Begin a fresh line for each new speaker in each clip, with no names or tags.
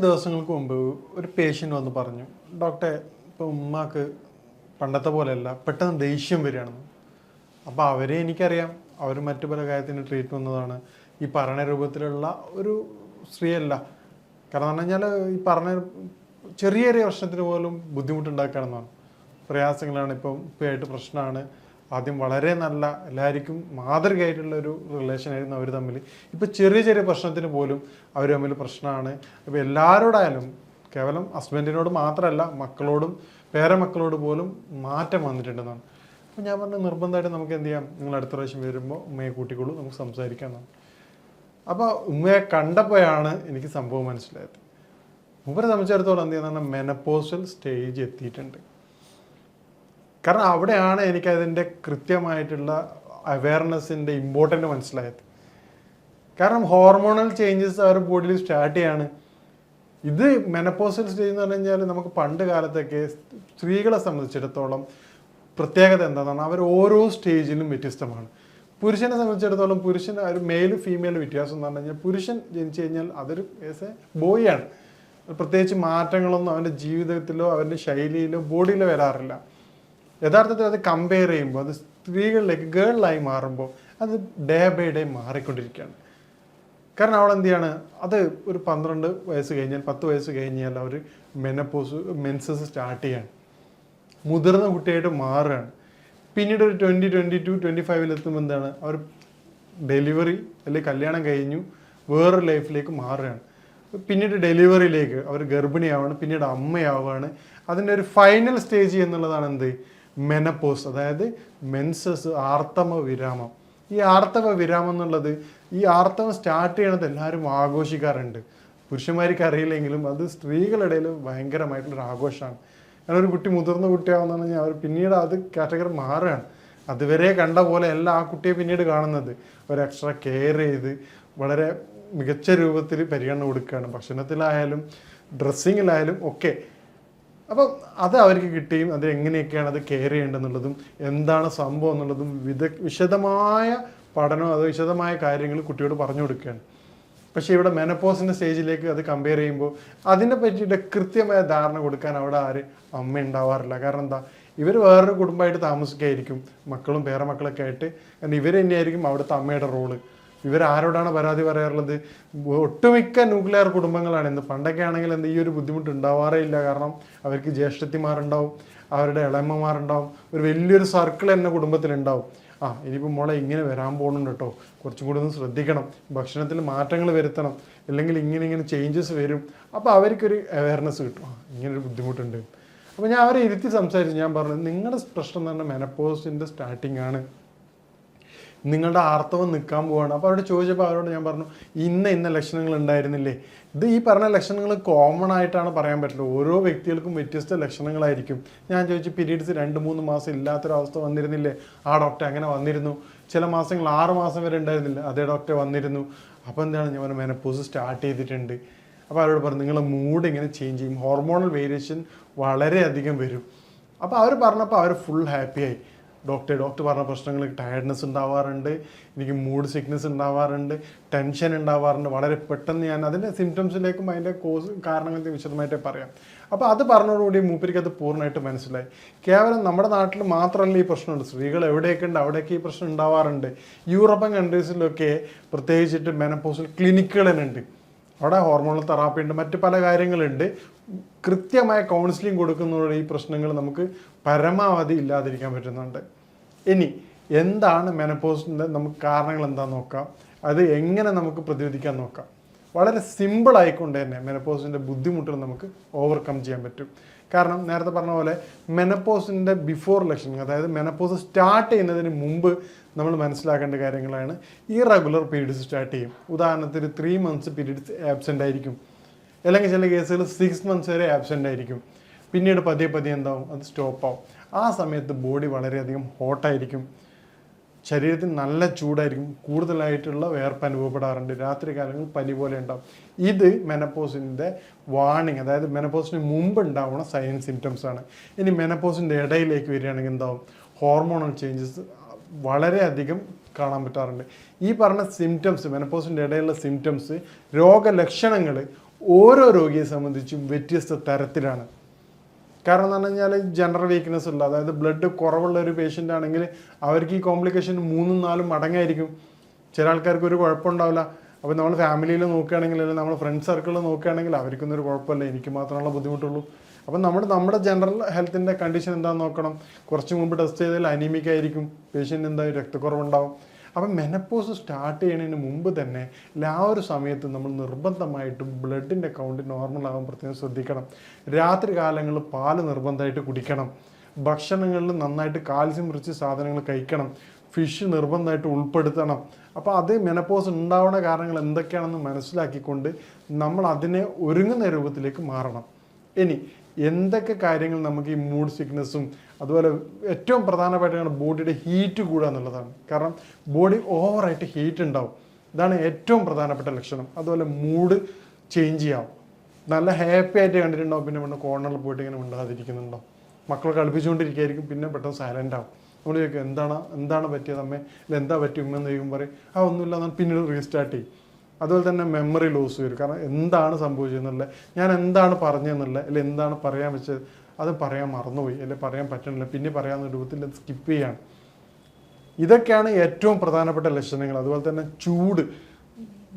ദിവസങ്ങൾക്ക് മുമ്പ് ഒരു പേഷ്യൻ്റ് വന്ന് പറഞ്ഞു, ഡോക്ടറെ ഇപ്പോൾ ഉമ്മാക്ക് പണ്ടത്തെ പോലെയല്ല, പെട്ടെന്ന് ദേഷ്യം വരികയാണെന്ന്. അപ്പോൾ അവരെ എനിക്കറിയാം, അവർ മറ്റു പല കാര്യത്തിന് ട്രീറ്റ് വന്നതാണ്. ഈ പറഞ്ഞ രൂപത്തിലുള്ള ഒരു സ്ത്രീയല്ല. കാരണം എന്ന് പറഞ്ഞാൽ ഈ പറഞ്ഞ ചെറിയ ചെറിയ പ്രശ്നത്തിന് പോലും ബുദ്ധിമുട്ടുണ്ടാക്കുകയാണെന്നാണ്. പ്രയാസങ്ങളാണ്, ഇപ്പം ഉപ്പയായിട്ട് പ്രശ്നമാണ്. ആദ്യം വളരെ നല്ല എല്ലാവർക്കും മാതൃകയായിട്ടുള്ള ഒരു റിലേഷനായിരുന്നു അവർ തമ്മിൽ. ഇപ്പോൾ ചെറിയ ചെറിയ പ്രശ്നത്തിന് പോലും അവർ തമ്മിൽ പ്രശ്നമാണ്. ഇപ്പോൾ എല്ലാവരോടായാലും, കേവലം ഹസ്ബൻഡിനോട് മാത്രമല്ല, മക്കളോടും പേരമക്കളോട് പോലും മാറ്റം വന്നിട്ടുണ്ടെന്നാണ്. അപ്പോൾ ഞാൻ പറഞ്ഞ നിർബന്ധമായിട്ട് നമുക്ക് എന്ത് ചെയ്യാം, നിങ്ങൾ അടുത്ത പ്രാവശ്യം വരുമ്പോൾ ഉമ്മയെ കൂട്ടിക്കോളൂ, നമുക്ക് സംസാരിക്കാമെന്നാണ്. അപ്പോൾ ഉമ്മയെ കണ്ടപ്പോഴാണ് എനിക്ക് സംഭവം മനസ്സിലായത്. മൂപ്പരെ സംബന്ധിച്ചിടത്തോളം എന്ത് ചെയ്യുന്ന മെനപ്പോസൽ സ്റ്റേജ് എത്തിയിട്ടുണ്ട്. കാരണം അവിടെയാണ് എനിക്കതിൻ്റെ കൃത്യമായിട്ടുള്ള അവയർനെസ്സിൻ്റെ ഇമ്പോർട്ടൻ്റ് മനസ്സിലായത്. കാരണം ഹോർമോണൽ ചേഞ്ചസ് അവരുടെ ബോഡിയിൽ സ്റ്റാർട്ട് ചെയ്യാണ്. ഇത് മെനപ്പോസൽ സ്റ്റേജ് എന്ന് പറഞ്ഞു കഴിഞ്ഞാൽ നമുക്ക് പണ്ട് കാലത്തൊക്കെ സ്ത്രീകളെ സംബന്ധിച്ചിടത്തോളം പ്രത്യേകത എന്താണെന്ന് പറഞ്ഞാൽ അവർ ഓരോ സ്റ്റേജിലും വ്യത്യസ്തമാണ്. പുരുഷനെ സംബന്ധിച്ചിടത്തോളം പുരുഷൻ ഒരു മെയിൽ ഫീമെയിൽ വ്യത്യാസം എന്ന് പറഞ്ഞു കഴിഞ്ഞാൽ പുരുഷൻ ജനിച്ചു കഴിഞ്ഞാൽ അതൊരു ആസ് എ ബോയാണ്. പ്രത്യേകിച്ച് മാറ്റങ്ങളൊന്നും അവൻ്റെ ജീവിതത്തിലോ അവൻ്റെ ശൈലിയിലോ ബോഡിയിലോ വരാറില്ല. യഥാർത്ഥത്തിൽ അത് കമ്പയർ ചെയ്യുമ്പോൾ അത് സ്ത്രീകളിലേക്ക് ഗേളിലായി മാറുമ്പോൾ അത് ഡേ ബൈ ഡേ മാറിക്കൊണ്ടിരിക്കുകയാണ്. കാരണം അവൾ എന്ത് ചെയ്യാണ്, അത് ഒരു 12 വയസ്സ് കഴിഞ്ഞാൽ 10 വയസ്സ് കഴിഞ്ഞാൽ അവർ മെൻസസ് സ്റ്റാർട്ട് ചെയ്യാണ്, മുതിർന്ന കുട്ടിയായിട്ട് മാറുകയാണ്. പിന്നീട് ഒരു 22, 25 എത്തുമ്പോൾ എന്താണ്, അവർ ഡെലിവറി അല്ലെങ്കിൽ കല്യാണം കഴിഞ്ഞു വേറൊരു ലൈഫിലേക്ക് മാറുകയാണ്. പിന്നീട് ഡെലിവറിയിലേക്ക് അവർ ഗർഭിണിയാവുകയാണ്, പിന്നീട് അമ്മയാവുകയാണ്. അതിൻ്റെ ഒരു ഫൈനൽ സ്റ്റേജ് എന്നുള്ളതാണ് എന്ത്, മെനപ്പോസ്, അതായത് മെൻസസ്, ആർത്തവ വിരാമം. ഈ ആർത്തവ വിരാമം എന്നുള്ളത്, ഈ ആർത്തവം സ്റ്റാർട്ട് ചെയ്യണത് എല്ലാവരും ആഘോഷിക്കാറുണ്ട്. പുരുഷന്മാർക്ക് അറിയില്ലെങ്കിലും അത് സ്ത്രീകളുടെ ഇടയിൽ ഭയങ്കരമായിട്ടുള്ളൊരു ആഘോഷമാണ്. കാരണം ഒരു കുട്ടി മുതിർന്ന കുട്ടിയാവുന്നതെന്ന് പറഞ്ഞാൽ അവർ പിന്നീട് അത് കാറ്റഗറി മാറുകയാണ്. അതുവരെ കണ്ട പോലെ അല്ല ആ കുട്ടിയെ പിന്നീട് കാണുന്നത്. ഒരു എക്സ്ട്രാ കെയർ ചെയ്ത് വളരെ മികച്ച രൂപത്തിൽ പരിഗണന കൊടുക്കുകയാണ്, ഭക്ഷണത്തിലായാലും ഡ്രസ്സിങ്ങിലായാലും ഒക്കെ. അപ്പം അത് അവർക്ക് കിട്ടിയും അത് എങ്ങനെയൊക്കെയാണ് അത് കെയർ ചെയ്യേണ്ടതെന്നുള്ളതും എന്താണ് സംഭവം എന്നുള്ളതും വിശദമായ പഠനം, അത് വിശദമായ കാര്യങ്ങൾ കുട്ടിയോട് പറഞ്ഞു കൊടുക്കുകയാണ്. പക്ഷേ ഇവിടെ മെനപ്പോസിൻ്റെ സ്റ്റേജിലേക്ക് അത് കമ്പയർ ചെയ്യുമ്പോൾ അതിനെ പറ്റിയിട്ട് കൃത്യമായ ധാരണ കൊടുക്കാൻ അവിടെ അമ്മ ഉണ്ടാവാറില്ല. കാരണം എന്താ, ഇവർ വേറൊരു കുടുംബമായിട്ട് താമസിക്കായിരിക്കും, മക്കളും പേരമക്കളൊക്കെ ആയിട്ട്. കാരണം ഇവർ തന്നെയായിരിക്കും അവിടുത്തെ അമ്മയുടെ റോള്. ഇവരാരോടാണ് പരാതി പറയാറുള്ളത്? ഒട്ടുമിക്ക ന്യൂക്ലിയർ കുടുംബങ്ങളാണ്. ഇന്ന് പണ്ടൊക്കെ ആണെങ്കിൽ എന്ത് ഈ ഒരു ബുദ്ധിമുട്ട് ഉണ്ടാവാറേ ഇല്ല. കാരണം അവർക്ക് ജ്യേഷ്ഠത്തിമാരുണ്ടാവും, അവരുടെ ഇളയമ്മമാരുണ്ടാവും, ഒരു വലിയൊരു സർക്കിൾ തന്നെ കുടുംബത്തിലുണ്ടാവും. ഇനിയിപ്പോൾ മോളെ ഇങ്ങനെ വരാൻ പോകുന്നുണ്ട് കേട്ടോ, കുറച്ചും കൂടി ഒന്ന് ശ്രദ്ധിക്കണം, ഭക്ഷണത്തിൽ മാറ്റങ്ങൾ വരുത്തണം, അല്ലെങ്കിൽ ഇങ്ങനെ ചേഞ്ചസ് വരും. അപ്പോൾ അവർക്കൊരു അവയർനെസ് കിട്ടും, ഇങ്ങനൊരു ബുദ്ധിമുട്ടുണ്ട്. അപ്പോൾ ഞാൻ അവരെ ഇരുത്തി സംസാരിച്ചു. ഞാൻ പറഞ്ഞു, നിങ്ങളുടെ പ്രശ്നം എന്ന് പറഞ്ഞാൽ മെനപ്പോസിൻ്റെ സ്റ്റാർട്ടിങ് ആണ്, നിങ്ങളുടെ ആർത്തവം നിൽക്കാൻ പോവാണ്. അപ്പോൾ അവരോട് ചോദിച്ചപ്പോൾ അവരോട് ഞാൻ പറഞ്ഞു, ഇന്ന ലക്ഷണങ്ങൾ ഉണ്ടായിരുന്നില്ലേ. ഇത് ഈ പറഞ്ഞ ലക്ഷണങ്ങൾ കോമൺ ആയിട്ടാണ് പറയാൻ പറ്റില്ല, ഓരോ വ്യക്തികൾക്കും വ്യത്യസ്ത ലക്ഷണങ്ങളായിരിക്കും. ഞാൻ ചോദിച്ചു, പീരീഡ്സ് 2-3 മാസം ഇല്ലാത്തൊരവസ്ഥ വന്നിരുന്നില്ലേ? ഡോക്ടർ അങ്ങനെ വന്നിരുന്നു. ചില മാസങ്ങൾ 6 മാസം വരെ ഉണ്ടായിരുന്നില്ല, അതേ ഡോക്ടർ വന്നിരുന്നു. അപ്പോൾ എന്താണ്, ഞാൻ മെനപ്പോസ് സ്റ്റാർട്ട് ചെയ്തിട്ടുണ്ട്. അപ്പോൾ അവരോട് പറഞ്ഞു, നിങ്ങളുടെ മൂഡ് ഇങ്ങനെ ചേഞ്ച് ചെയ്യും, ഹോർമോണൽ വേരിയേഷൻ വളരെയധികം വരും. അപ്പോൾ അവർ പറഞ്ഞപ്പോൾ അവർ ഫുൾ ഹാപ്പിയായി. ഡോക്ടർ പറഞ്ഞ പ്രശ്നങ്ങൾ, ടയർഡ്നെസ് ഉണ്ടാവാറുണ്ട്, എനിക്ക് മൂഡ് സിക്നെസ് ഉണ്ടാവാറുണ്ട്, ടെൻഷൻ ഉണ്ടാവാറുണ്ട്. വളരെ പെട്ടെന്ന് ഞാൻ അതിൻ്റെ സിംറ്റംസിലേക്കും അതിൻ്റെ കാരണങ്ങളെ വിശദമായിട്ടേ പറയാം. അപ്പോൾ അത് പറഞ്ഞതോടുകൂടി മൂപ്പരിക്ക് അത് പൂർണ്ണമായിട്ട് മനസ്സിലായി. കേവലം നമ്മുടെ നാട്ടിൽ മാത്രമല്ല ഈ പ്രശ്നമുണ്ട്, സ്ത്രീകൾ എവിടെയൊക്കെ ഉണ്ട് അവിടെയൊക്കെ ഈ പ്രശ്നം ഉണ്ടാവാറുണ്ട്. യൂറോപ്യൻ കൺട്രീസിലൊക്കെ പ്രത്യേകിച്ചിട്ട് മെനപ്പോസൽ ക്ലിനിക്കുകൾ തന്നെ ഉണ്ട്. അവിടെ ഹോർമോണൽ തെറാപ്പി ഉണ്ട്, മറ്റ് പല കാര്യങ്ങളുണ്ട്. കൃത്യമായ കൗൺസിലിംഗ് കൊടുക്കുന്നതോടെ ഈ പ്രശ്നങ്ങൾ നമുക്ക് പരമാവധി ഇല്ലാതിരിക്കാൻ പറ്റുന്നുണ്ട്. ഇനി എന്താണ് മെനപ്പോസിൻ്റെ നമുക്ക് കാരണങ്ങൾ എന്താണെന്ന് നോക്കാം, അത് എങ്ങനെ നമുക്ക് പ്രതിരോധിക്കാൻ നോക്കാം. വളരെ സിമ്പിൾ ആയിക്കൊണ്ട് തന്നെ മെനപ്പോസിൻ്റെ ബുദ്ധിമുട്ടുകൾ നമുക്ക് ഓവർകം ചെയ്യാൻ പറ്റും. കാരണം നേരത്തെ പറഞ്ഞ പോലെ മെനപ്പോസിൻ്റെ ബിഫോർ ലക്ഷണങ്ങൾ, അതായത് മെനപ്പോസ് സ്റ്റാർട്ട് ചെയ്യുന്നതിന് മുമ്പ് നമ്മൾ മനസ്സിലാക്കേണ്ട കാര്യങ്ങളാണ്. ഇറഗുലർ പീരീഡ്സ് സ്റ്റാർട്ട് ചെയ്യും. ഉദാഹരണത്തിന് 3 months പീരീഡ്സ് ആബ്സെൻ്റ് ആയിരിക്കും, അല്ലെങ്കിൽ ചില കേസുകൾ 6 months വരെ ആബ്സെൻ്റ് ആയിരിക്കും. പിന്നീട് പതിയെ എന്താവും, അത് സ്റ്റോപ്പ് ആവും. ആ സമയത്ത് ബോഡി വളരെയധികം ഹോട്ടായിരിക്കും, ശരീരത്തിന് നല്ല ചൂടായിരിക്കും, കൂടുതലായിട്ടുള്ള വേർപ്പ് അനുഭവപ്പെടാറുണ്ട്, രാത്രി കാലങ്ങളിൽ പനി പോലെ ഉണ്ടാവും. ഇത് മെനപ്പോസിൻ്റെ വാർണിംഗ്, അതായത് മെനപ്പോസിന് മുമ്പ് ഉണ്ടാവുന്ന സൈൻ സിംറ്റംസ് ആണ്. ഇനി മെനപ്പോസിൻ്റെ ഇടയിലേക്ക് വരികയാണെങ്കിൽ എന്താവും, ഹോർമോണൽ ചേഞ്ചസ് വളരെയധികം കാണാൻ പറ്റാറുണ്ട്. ഈ പറഞ്ഞ സിംറ്റംസ്, മെനപ്പോസിൻ്റെ ഇടയിലുള്ള സിംറ്റംസ്, രോഗലക്ഷണങ്ങൾ ഓരോ രോഗിയെ സംബന്ധിച്ചും വ്യത്യസ്ത തരത്തിലാണ്. കാരണം എന്ന് പറഞ്ഞു കഴിഞ്ഞാൽ ജനറൽ വീക്ക്നെസ് ഉള്ള, അതായത് ബ്ലഡ് കുറവുള്ള ഒരു പേഷ്യൻ്റ് ആണെങ്കിൽ അവർക്ക് ഈ കോംപ്ലിക്കേഷൻ 3-4 മടങ്ങായിരിക്കും. ചില ആൾക്കാർക്ക് ഒരു കുഴപ്പമുണ്ടാവില്ല. അപ്പോൾ നമ്മൾ ഫാമിലിയിൽ നോക്കുകയാണെങ്കിൽ, അല്ലെങ്കിൽ നമ്മൾ ഫ്രണ്ട് സർക്കിളിൽ നോക്കുകയാണെങ്കിൽ അവർക്കൊന്നും ഒരു കുഴപ്പമില്ല, എനിക്ക് മാത്രമുള്ള ബുദ്ധിമുട്ടുള്ളൂ. അപ്പം നമ്മുടെ ജനറൽ ഹെൽത്തിൻ്റെ കണ്ടീഷൻ എന്താണെന്ന് നോക്കണം. കുറച്ച് മുമ്പ് ടെസ്റ്റ് ചെയ്താൽ അനീമിക് ആയിരിക്കും, പേഷ്യൻ്റ് എന്തായാലും രക്തക്കുറവുണ്ടാവും. അപ്പം മെനപ്പോസ് സ്റ്റാർട്ട് ചെയ്യുന്നതിന് മുമ്പ് തന്നെ ആ ഒരു സമയത്ത് നമ്മൾ നിർബന്ധമായിട്ടും ബ്ലഡിൻ്റെ കൗണ്ട് നോർമലാകാൻ പ്രത്യേകം ശ്രദ്ധിക്കണം. രാത്രി കാലങ്ങളിൽ പാല് നിർബന്ധമായിട്ട് കുടിക്കണം. ഭക്ഷണങ്ങളിൽ നന്നായിട്ട് കാൽസ്യം റിച്ച് സാധനങ്ങൾ കഴിക്കണം. ഫിഷ് നിർബന്ധമായിട്ട് ഉൾപ്പെടുത്തണം. അപ്പോൾ അത് മെനപ്പോസ് ഉണ്ടാവുന്ന കാരണങ്ങൾ എന്തൊക്കെയാണെന്ന് മനസ്സിലാക്കിക്കൊണ്ട് നമ്മൾ അതിനെ ഒരുങ്ങുന്ന രൂപത്തിലേക്ക് മാറണം. ഇനി എന്തൊക്കെ കാര്യങ്ങൾ നമുക്ക് ഈ മൂഡ് സിക്നെസ്സും അതുപോലെ ഏറ്റവും പ്രധാനമായിട്ടാണ് ബോഡിയുടെ ഹീറ്റ് കൂടുക എന്നുള്ളതാണ്. കാരണം ബോഡി ഓവറായിട്ട് ഹീറ്റ് ഉണ്ടാവും, ഇതാണ് ഏറ്റവും പ്രധാനപ്പെട്ട ലക്ഷണം. അതുപോലെ മൂഡ് ചേഞ്ച് ചെയ്യാവും. നല്ല ഹാപ്പി ആയിട്ട് കണ്ടിട്ടുണ്ടാവും, പിന്നെ കോർണറിൽ പോയിട്ട് ഇങ്ങനെ ഉണ്ടാകാതിരിക്കുന്നുണ്ടാവും. മക്കളെ കളിപ്പിച്ചുകൊണ്ടിരിക്കുകയായിരിക്കും, പിന്നെ പെട്ടെന്ന് സൈലൻ്റ് ആവും. നമ്മൾ ചോദിക്കും എന്താണ് പറ്റിയത് അമ്മേ, അല്ലെങ്കിൽ എന്താ പറ്റിയ ഉമ്മ എന്ന് ചോദിക്കുമ്പോൾ പറയും ഒന്നുമില്ല എന്നാൽ പിന്നീട് റീസ്റ്റാർട്ട് ചെയ്യും. അതുപോലെ തന്നെ മെമ്മറി ലോസ് വരും. കാരണം എന്താണ് സംഭവിച്ചതെന്നുള്ളത്, ഞാൻ എന്താണ് പറഞ്ഞതെന്നുള്ളത്, അല്ലെങ്കിൽ എന്താണ് പറയാൻ വെച്ചത് അത് പറയാൻ മറന്നുപോയി, അല്ലെങ്കിൽ പറയാൻ പറ്റണില്ല, പിന്നെ പറയാവുന്ന രൂപത്തിൽ അത് സ്കിപ്പ് ചെയ്യാണ്. ഇതൊക്കെയാണ് ഏറ്റവും പ്രധാനപ്പെട്ട ലക്ഷണങ്ങൾ. അതുപോലെ തന്നെ ചൂട്,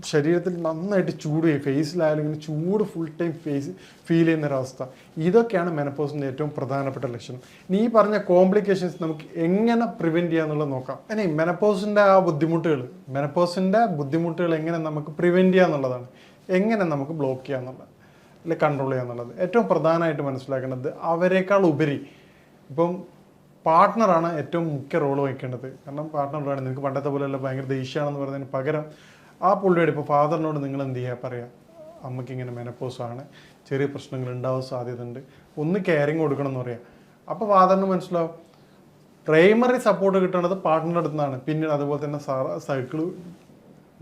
ശരീരത്തിൽ നന്നായിട്ട് ചൂട് ചെയ്യും, ഫേസിലായാലും ഇങ്ങനെ ചൂട് ഫുൾ ടൈം ഫീൽ ചെയ്യുന്നൊരവസ്ഥ. ഇതൊക്കെയാണ് മെനപ്പോസിൻ്റെ ഏറ്റവും പ്രധാനപ്പെട്ട ലക്ഷണം. ഇനി ഈ പറഞ്ഞ കോംപ്ലിക്കേഷൻസ് നമുക്ക് എങ്ങനെ പ്രിവെൻറ്റ് ചെയ്യാന്നുള്ളത് നോക്കാം. ഇനി മെനപ്പോസിൻ്റെ ബുദ്ധിമുട്ടുകൾ എങ്ങനെ നമുക്ക് പ്രിവെൻറ്റ് ചെയ്യാന്നുള്ളതാണ്. എങ്ങനെ നമുക്ക് ബ്ലോക്ക് ചെയ്യാന്നുള്ളത് അല്ലെങ്കിൽ കൺട്രോൾ ചെയ്യാന്നുള്ളത് ഏറ്റവും പ്രധാനമായിട്ട് മനസ്സിലാക്കേണ്ടത്. അവരെക്കാൾ ഉപരി ഇപ്പം പാർട്ട്ണറാണ് ഏറ്റവും മുഖ്യ റോൾ വഹിക്കേണ്ടത്. കാരണം പാർട്ട്ണറാണ് നിങ്ങൾക്ക് പണ്ടത്തെ പോലെയല്ല ഭയങ്കര ദേഷ്യമാണെന്ന് പറയുന്നതിന് പകരം ആ പുള്ളിയോട് ഇപ്പോൾ ഫാദറിനോട് നിങ്ങൾ എന്ത് ചെയ്യുക പറയാം, അമ്മയ്ക്ക് ഇങ്ങനെ മെനപ്പോസാണ്, ചെറിയ പ്രശ്നങ്ങൾ ഉണ്ടാവാൻ സാധ്യതയുണ്ട്, ഒന്ന് കെയറിങ് കൊടുക്കണം എന്ന് പറയാം. അപ്പോൾ ഫാദറിന് മനസ്സിലാവും. പ്രൈമറി സപ്പോർട്ട് കിട്ടുന്നത് പാർട്ട്ണറുടെ അടുത്ത് നിന്നാണ്. പിന്നീട് അതുപോലെ തന്നെ സൈക്കിൾ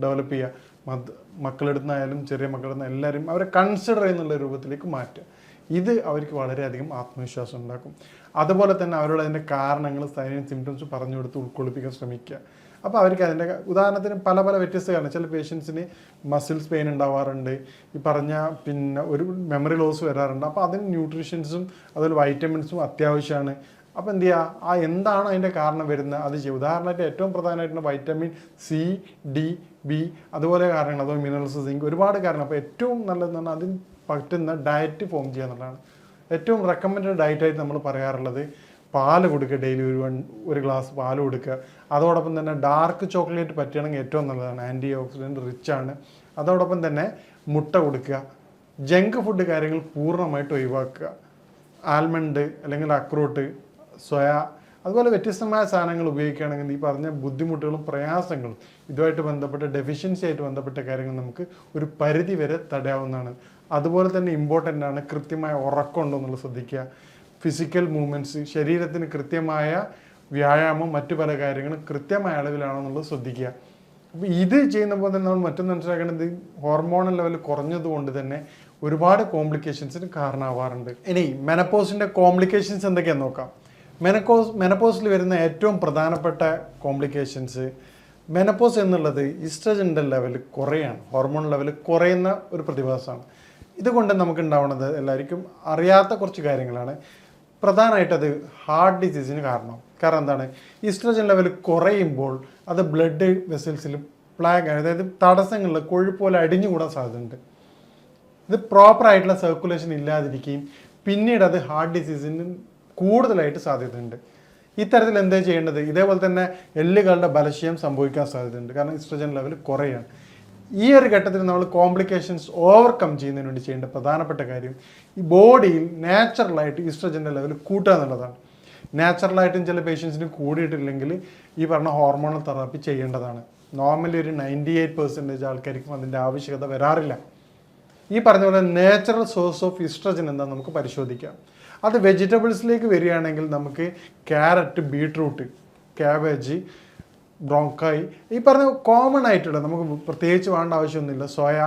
ഡെവലപ്പ് ചെയ്യുക, മക്കളെടുത്തുനിന്നായാലും ചെറിയ മക്കളെടുത്ത് എല്ലാവരും അവരെ കൺസിഡർ ചെയ്യുന്നുള്ള രൂപത്തിലേക്ക് മാറ്റുക. ഇത് അവർക്ക് വളരെയധികം ആത്മവിശ്വാസം ഉണ്ടാക്കും. അതുപോലെ തന്നെ അവരോട് അതിൻ്റെ കാരണങ്ങൾ, സൈൻ സിംറ്റംസ് പറഞ്ഞു കൊടുത്ത് ഉൾക്കൊള്ളിപ്പിക്കാൻ ശ്രമിക്കുക. അപ്പോൾ അവർക്ക് അതിൻ്റെ ഉദാഹരണത്തിന് പല വ്യത്യസ്ത കാരണം. ചില പേഷ്യൻസിന് മസിൽസ് പെയിൻ ഉണ്ടാവാറുണ്ട്, ഈ പറഞ്ഞ പിന്നെ ഒരു മെമ്മറി ലോസ് വരാറുണ്ട്. അപ്പോൾ അതിന് ന്യൂട്രീഷൻസും അതുപോലെ വൈറ്റമിൻസും അത്യാവശ്യമാണ്. അപ്പോൾ എന്ത് ചെയ്യുക, എന്താണ് അതിൻ്റെ കാരണം വരുന്നത് അത് ചെയ്യുക. ഉദാഹരണമായിട്ട് ഏറ്റവും പ്രധാനമായിട്ടുള്ള വൈറ്റമിൻ സി, ഡി, ബി അതുപോലെ കാരണങ്ങൾ, അതുപോലെ മിനറൽസ്, സിങ്ക്, ഒരുപാട് കാരണം. അപ്പോൾ ഏറ്റവും നല്ലതെന്ന് പറഞ്ഞാൽ അതിന് പറ്റുന്ന ഡയറ്റ് ഫോം ചെയ്യുക എന്നുള്ളതാണ്. ഏറ്റവും റെക്കമെൻഡഡ് ഡയറ്റായിട്ട് നമ്മൾ പറയാറുള്ളത് പാല് കൊടുക്കുക, ഡെയിലി ഒരു ഗ്ലാസ് പാല് കൊടുക്കുക. അതോടൊപ്പം തന്നെ ഡാർക്ക് ചോക്ലേറ്റ് പറ്റുകയാണെങ്കിൽ ഏറ്റവും നല്ലതാണ്, ആൻറ്റി ഓക്സിഡൻറ്റ് റിച്ച് ആണ്. അതോടൊപ്പം തന്നെ മുട്ട കൊടുക്കുക. ജങ്ക് ഫുഡ് കാര്യങ്ങൾ പൂർണ്ണമായിട്ട് ഒഴിവാക്കുക. ആൽമണ്ട് അല്ലെങ്കിൽ അക്രോട്ട്, സോയ അതുപോലെ വ്യത്യസ്തമായ സാധനങ്ങൾ ഉപയോഗിക്കുകയാണെങ്കിൽ ഈ പറഞ്ഞ ബുദ്ധിമുട്ടുകളും പ്രയാസങ്ങളും ഇതുമായിട്ട് ബന്ധപ്പെട്ട ഡെഫിഷ്യൻസി ആയിട്ട് ബന്ധപ്പെട്ട കാര്യങ്ങൾ നമുക്ക് ഒരു പരിധി വരെ തടയാവുന്നതാണ്. അതുപോലെ തന്നെ ഇമ്പോർട്ടൻ്റ് ആണ് കൃത്യമായ ഉറക്കം ഉണ്ടോ എന്നുള്ളത് ശ്രദ്ധിക്കുക. ഫിസിക്കൽ മൂവ്മെൻറ്റ്സ്, ശരീരത്തിന് കൃത്യമായ വ്യായാമം, മറ്റു പല കാര്യങ്ങളും കൃത്യമായ അളവിലാണോ എന്നുള്ളത് ശ്രദ്ധിക്കുക. അപ്പോൾ ഇത് ചെയ്യുമ്പോൾ തന്നെ നമ്മൾ മറ്റൊന്ന് മനസ്സിലാക്കേണ്ടത് ഹോർമോണൽ ലെവൽ കുറഞ്ഞതുകൊണ്ട് തന്നെ ഒരുപാട് കോംപ്ലിക്കേഷൻസിന് കാരണമാവാറുണ്ട്. ഇനി മെനപ്പോസിൻ്റെ കോംപ്ലിക്കേഷൻസ് എന്തൊക്കെയാണെന്ന് നോക്കാം. മെനപ്പോസിൽ വരുന്ന ഏറ്റവും പ്രധാനപ്പെട്ട കോംപ്ലിക്കേഷൻസ്, മെനപ്പോസ് എന്നുള്ളത് ഈസ്ട്രജൻ്റെ ലെവൽ കുറയാണ്, ഹോർമോൺ ലെവൽ കുറയുന്ന ഒരു പ്രതിഭാസമാണ്. ഇതുകൊണ്ട് നമുക്കുണ്ടാവുന്നത് എല്ലാവർക്കും അറിയാത്ത കുറച്ച് കാര്യങ്ങളാണ്. പ്രധാനമായിട്ടത് ഹാർട്ട് ഡിസീസിന് കാരണം എന്താണ്, ഈസ്ട്രജൻ ലെവൽ കുറയുമ്പോൾ അത് ബ്ലഡ് വെസൽസിൽ പ്ലാഗ്, അതായത് തടസ്സങ്ങളിൽ കൊഴുപ്പ് പോലെ അടിഞ്ഞുകൂടാൻ സാധ്യതയുണ്ട്. ഇത് പ്രോപ്പറായിട്ടുള്ള സർക്കുലേഷൻ ഇല്ലാതിരിക്കുകയും പിന്നീട് അത് ഹാർട്ട് ഡിസീസിന് കൂടുതലായിട്ട് സാധ്യതയുണ്ട്. ഇത്തരത്തിൽ എന്താ ചെയ്യേണ്ടത്, ഇതേപോലെ തന്നെ എല്ലുകളുടെ ബലക്ഷയം സംഭവിക്കാൻ സാധ്യതയുണ്ട്. കാരണം ഈസ്ട്രജൻ ലെവൽ കുറയാണ്. ഈ ഒരു ഘട്ടത്തിൽ നമ്മൾ കോംപ്ലിക്കേഷൻസ് ഓവർകം ചെയ്യുന്നതിന് വേണ്ടി ചെയ്യേണ്ട പ്രധാനപ്പെട്ട കാര്യം ഈ ബോഡിയിൽ നാച്ചുറലായിട്ട് ഈസ്ട്രജൻ്റെ ലെവൽ കൂട്ടുക എന്നുള്ളതാണ്. നാച്ചുറലായിട്ടും ചില പേഷ്യൻസിന് കൂടിയിട്ടില്ലെങ്കിൽ ഈ പറഞ്ഞ ഹോർമോണൽ തെറാപ്പി ചെയ്യേണ്ടതാണ്. നോർമലി ഒരു 98% ആൾക്കാർക്കും അതിൻ്റെ ആവശ്യകത വരാറില്ല. ഈ പറഞ്ഞ പോലെ നാച്ചുറൽ സോഴ്സ് ഓഫ് ഈസ്ട്രജൻ എന്താണെന്ന് നമുക്ക് പരിശോധിക്കാം. അത് വെജിറ്റബിൾസിലേക്ക് വരികയാണെങ്കിൽ നമുക്ക് ക്യാരറ്റ്, ബീട്രൂട്ട്, ക്യാബേജ്, ബ്രോങ്കായി, ഈ പറഞ്ഞ കോമൺ ആയിട്ടുള്ള നമുക്ക് പ്രത്യേകിച്ച് വേണ്ട ആവശ്യമൊന്നുമില്ല, സോയ,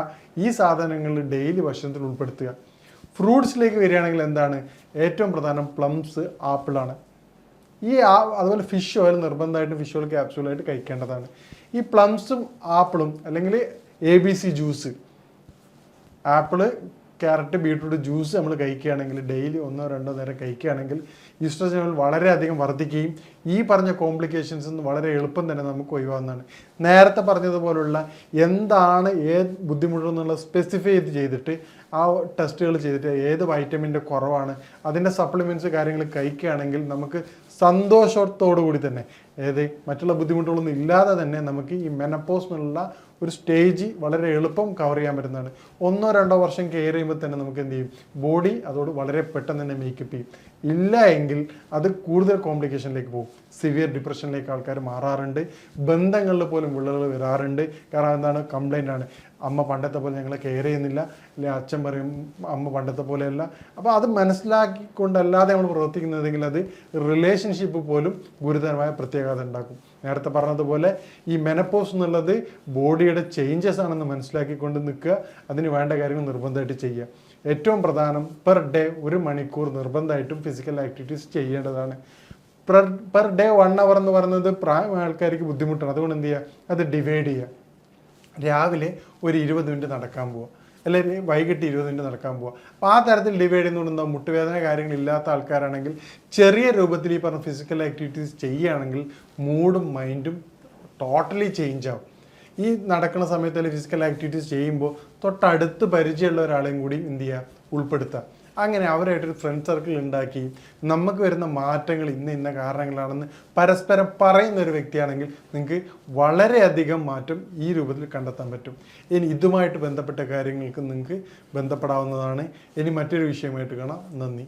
ഈ സാധനങ്ങൾ ഡെയിലി ഭക്ഷണത്തിൽ ഉൾപ്പെടുത്തുക. ഫ്രൂട്ട്സിലേക്ക് വരികയാണെങ്കിൽ എന്താണ് ഏറ്റവും പ്രധാനം, പ്ലംസ്, ആപ്പിളാണ്. അതുപോലെ ഫിഷ് ഓയിൽ നിർബന്ധമായിട്ടും ഫിഷ് ഓയിൽ ക്യാപ്സ്യൂളായിട്ട് കഴിക്കേണ്ടതാണ്. ഈ പ്ലംസും ആപ്പിളും അല്ലെങ്കിൽ ABC juice, apple, carrot, beetroot juice നമ്മൾ കഴിക്കുകയാണെങ്കിൽ ഡെയിലി 1-2 നേരം കഴിക്കുകയാണെങ്കിൽ ഈസ്ട്രജൻ ലെവൽ വളരെയധികം വർദ്ധിക്കുകയും ഈ പറഞ്ഞ കോംപ്ലിക്കേഷൻസ് വളരെ എളുപ്പം തന്നെ നമുക്ക് ഒഴിവാകുന്നതാണ്. നേരത്തെ പറഞ്ഞതുപോലുള്ള എന്താണ് ഏത് ബുദ്ധിമുട്ടെന്നുള്ളത് സ്പെസിഫൈ ചെയ്തിട്ട് ആ ടെസ്റ്റുകൾ ചെയ്തിട്ട് ഏത് വൈറ്റമിൻ്റെ കുറവാണ്, അതിൻ്റെ സപ്ലിമെൻറ്റ്സ് കാര്യങ്ങൾ കഴിക്കുകയാണെങ്കിൽ നമുക്ക് സന്തോഷത്തോടു കൂടി തന്നെ മറ്റുള്ള ബുദ്ധിമുട്ടുകളൊന്നും ഇല്ലാതെ തന്നെ നമുക്ക് ഈ മെനപ്പോസ് എന്നുള്ള ഒരു സ്റ്റേജ് വളരെ എളുപ്പം കവർ ചെയ്യാൻ പറ്റുന്നതാണ്. 1-2 വർഷം കെയർ ചെയ്യുമ്പോൾ തന്നെ നമുക്ക് എന്ത് ചെയ്യും, ബോഡി അതോട് വളരെ പെട്ടെന്ന് തന്നെ മേക്കപ്പ് ചെയ്യും. ഇല്ല എങ്കിൽ അത് കൂടുതൽ കോംപ്ലിക്കേഷനിലേക്ക് പോകും. സിവിയർ ഡിപ്രഷനിലേക്ക് ആൾക്കാർ മാറാറുണ്ട്, ബന്ധങ്ങളിൽ പോലും വിള്ളലുകൾ വരാറുണ്ട്. കാരണം എന്താണ്, കംപ്ലൈൻ്റ് ആണ്, അമ്മ പണ്ടത്തെ പോലെ ഞങ്ങളെ കെയർ ചെയ്യുന്നില്ല, അല്ലെങ്കിൽ അച്ഛൻ പറയും അമ്മ പണ്ടത്തെ പോലെയല്ല. അപ്പോൾ അത് മനസ്സിലാക്കിക്കൊണ്ടല്ലാതെ നമ്മൾ പ്രവർത്തിക്കുന്നതെങ്കിൽ അത് റിലേഷൻഷിപ്പ് പോലും ഗുരുതരമായ പ്രത്യാഘാതം ഉണ്ടാക്കും. നേരത്തെ പറഞ്ഞതുപോലെ ഈ മെനപ്പോസ് എന്നുള്ളത് ബോഡിയുടെ ചേഞ്ചസ് ആണെന്ന് മനസ്സിലാക്കിക്കൊണ്ട് നിൽക്കുക, അതിന് വേണ്ട കാര്യങ്ങൾ നിർബന്ധമായിട്ട് ചെയ്യുക. ഏറ്റവും പ്രധാനം പെർ ഡേ 1 മണിക്കൂർ നിർബന്ധമായിട്ടും ഫിസിക്കൽ ആക്ടിവിറ്റീസ് ചെയ്യേണ്ടതാണ്. പെർ ഡേ 1 അവർ എന്ന് പറയുന്നത് പ്രായമായ ആൾക്കാർക്ക് ബുദ്ധിമുട്ടാണ്. അതുകൊണ്ട് എന്ത് ചെയ്യുക, അത് ഡിവൈഡ് ചെയ്യുക. രാവിലെ ഒരു 20 മിനിറ്റ് നടക്കാൻ പോവുക, അല്ലെങ്കിൽ വൈകിട്ട് 20 മിനിറ്റ് നടക്കാൻ പോവുക. അപ്പോൾ ആ തരത്തിൽ ഡിവൈഡ് ചെയ്യുന്നതുകൊണ്ട് മുട്ടുവേദന കാര്യങ്ങളില്ലാത്ത ആൾക്കാരാണെങ്കിൽ ചെറിയ രൂപത്തിൽ ഈ പറഞ്ഞ ഫിസിക്കൽ ആക്ടിവിറ്റീസ് ചെയ്യുകയാണെങ്കിൽ മൂഡും മൈൻഡും ടോട്ടലി ചേഞ്ച് ആവും. ഈ നടക്കുന്ന സമയത്ത് അല്ലെങ്കിൽ ഫിസിക്കൽ ആക്ടിവിറ്റീസ് ചെയ്യുമ്പോൾ തൊട്ടടുത്ത് പരിചയമുള്ള ഒരാളെയും കൂടി എന്ത് ചെയ്യുക, ഉൾപ്പെടുത്തുക. അങ്ങനെ അവരായിട്ടൊരു ഫ്രണ്ട് സർക്കിൾ ഉണ്ടാക്കി നമുക്ക് വരുന്ന മാറ്റങ്ങൾ ഇന്ന കാരണങ്ങളാണെന്ന് പരസ്പരം പറയുന്ന ഒരു വ്യക്തിയാണെങ്കിൽ നിങ്ങൾക്ക് വളരെയധികം മാറ്റം ഈ രൂപത്തിൽ കണ്ടെത്താൻ പറ്റും. ഇനി ഇതുമായിട്ട് ബന്ധപ്പെട്ട കാര്യങ്ങൾക്ക് നിങ്ങൾക്ക് ബന്ധപ്പെടാവുന്നതാണ്. ഇനി മറ്റൊരു വിഷയമായിട്ട് കാണാം. നന്ദി.